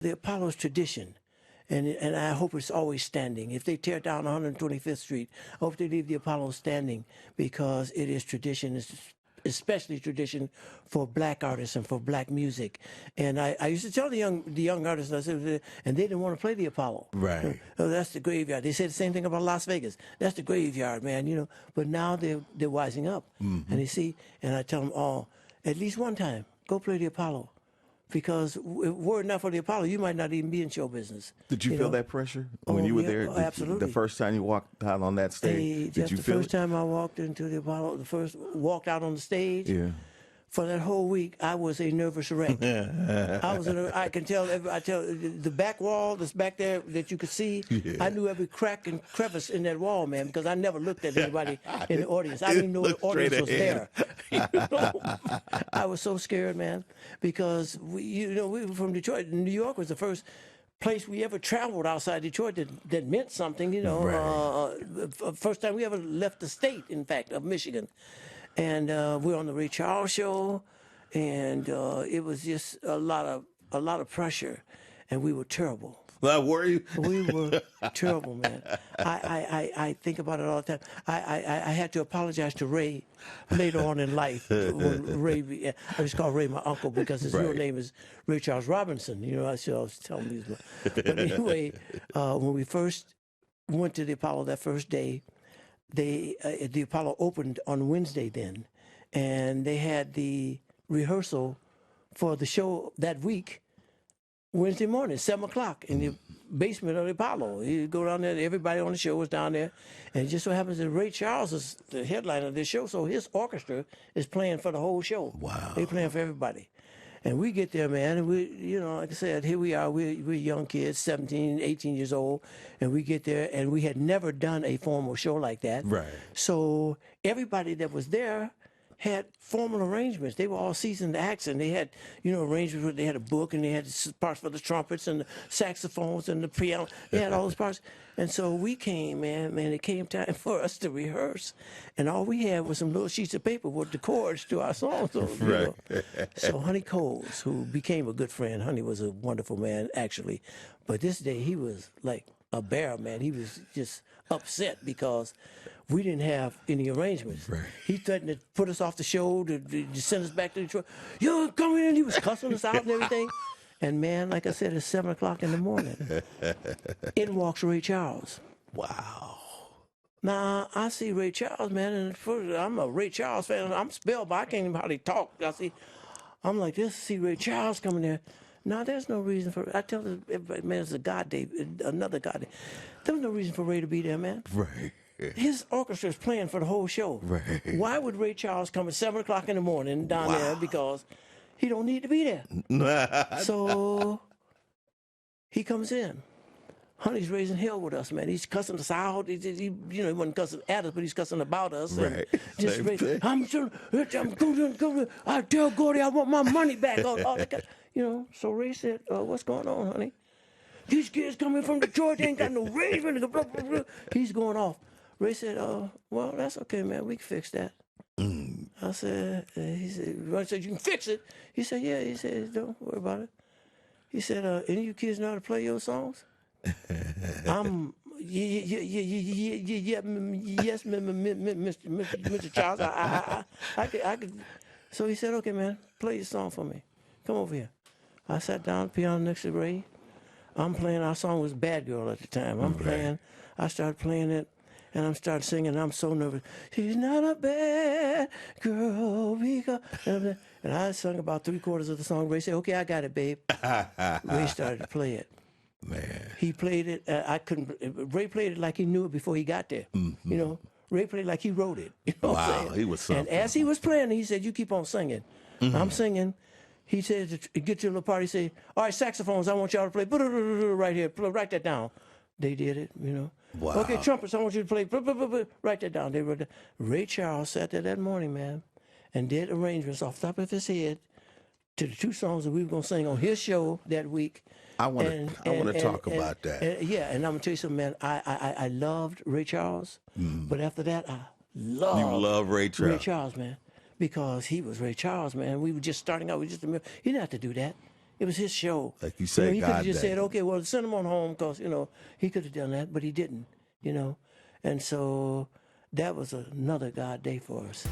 The Apollo's tradition, and I hope it's always standing. If they tear down 125th Street, I hope they leave the Apollo standing because it is tradition. It's especially tradition for black artists and for black music. And I used to tell the young artists, I said, and they didn't want to play the Apollo. Right. Oh, that's the graveyard. They said the same thing about Las Vegas. That's the graveyard, man. You know. But now they're wising up, and they see. And I tell them all, at least one time, go play the Apollo. Because if were it not for the Apollo, you might not even be in show business. Did you feel that pressure when you were there? Absolutely. The first time you walked out on that stage, did you feel it? The first time I walked into the Apollo, walked out on the stage. Yeah. For that whole week, I was a nervous wreck. I can tell. I tell the back wall that's back there that you could see. Yeah. I knew every crack and crevice in that wall, man, because I never looked at anybody in the audience. I didn't know the audience was there. You know? I was so scared, man, because we were from Detroit. New York was the first place we ever traveled outside Detroit that meant something. You know, right. First time we ever left the state, in fact, of Michigan. And we were on the Ray Charles show, and it was just a lot of pressure, and we were terrible. Were you? We were terrible, man. I think about it all the time. I had to apologize to Ray later on in life. When Ray, I just call Ray my uncle because his real name is Ray Charles Robinson. You know, I was telling you. But anyway, when we first went to the Apollo that first day, the Apollo opened on Wednesday then, and they had the rehearsal for the show that week, Wednesday morning, 7 o'clock in the basement of the Apollo. You go down there, everybody on the show was down there, and it just so happens that Ray Charles is the headliner of this show, so his orchestra is playing for the whole show. Wow. They're playing for everybody. And we get there, man, and we, like I said, here we are. We're young kids, 17, 18 years old, and we get there, and we had never done a formal show like that. Right. So everybody that was there had formal arrangements. They were all seasoned acts, and they had, arrangements where they had a book, and they had parts for the trumpets and the saxophones and the piano. They had all those parts. And so we came, man, it came time for us to rehearse. And all we had was some little sheets of paper with the chords to our songs. So, right. So Honey Coles, who became a good friend, Honey was a wonderful man, actually. But this day, he was like a bear, man. He was just upset because we didn't have any arrangements. Right. He threatened to put us off the show, to send us back to Detroit. You're coming in. He was cussing us out and everything. And, man, like I said, it's 7 o'clock in the morning. In walks Ray Charles. Wow. Now, I see Ray Charles, man, and first, I'm a Ray Charles fan. I'm spellbound. I can't even hardly talk. I'm like this, see Ray Charles coming there. Now, there's no reason for, I tell everybody, man, it's a God day, another God day. There was no reason for Ray to be there, man. Right. His orchestra is playing for the whole show. Right. Why would Ray Charles come at 7 o'clock in the morning down there? Because he don't need to be there. So he comes in. Honey's raising hell with us, man. He's cussing us out. He wasn't cussing at us, but he's cussing about us. Right. I'm going. I tell Gordy I want my money back. All that, So Ray said, "What's going on, honey? These kids coming from Detroit, they ain't got no arrangement." He's going off. Ray said, "Well, that's okay, man. We can fix that." I said, Ray said, "You can fix it." He said, "Yeah." He said, "Don't worry about it." He said, "Any of you kids know how to play your songs?" Yes, Mr. Charles. I could. So he said, "Okay, man, play your song for me. Come over here." I sat down at the piano next to Ray. I'm playing. Our song was "Bad Girl" at the time. I'm playing. I started playing it, and I'm started singing. I'm so nervous. She's not a bad girl, because... And I sung about 3/4 of the song. Ray said, "Okay, I got it, babe." Ray started to play it. Man, he played it. I couldn't. Ray played it like he knew it before he got there. Mm-hmm. Ray played it like he wrote it. What I'm saying? He was something. And as he was playing, he said, "You keep on singing." Mm-hmm. I'm singing. He said, to get to a little party, he said, "All right, saxophones, I want y'all to play right here. Write that down." They did it, Wow. Okay, trumpets, I want you to play. Write that down. They wrote that. Ray Charles sat there that morning, man, and did arrangements off the top of his head to the 2 songs that we were going to sing on his show that week. I want to talk about that. And I'm going to tell you something, man. I loved Ray Charles, but after that, I loved You love Ray Charles. Ray Charles, man, because he was Ray Charles, man. We were just starting out. He didn't have to do that. It was his show. Like you say, he could have God just day. said, okay, well, send him on home because, he could have done that, but he didn't, And so that was another God day for us.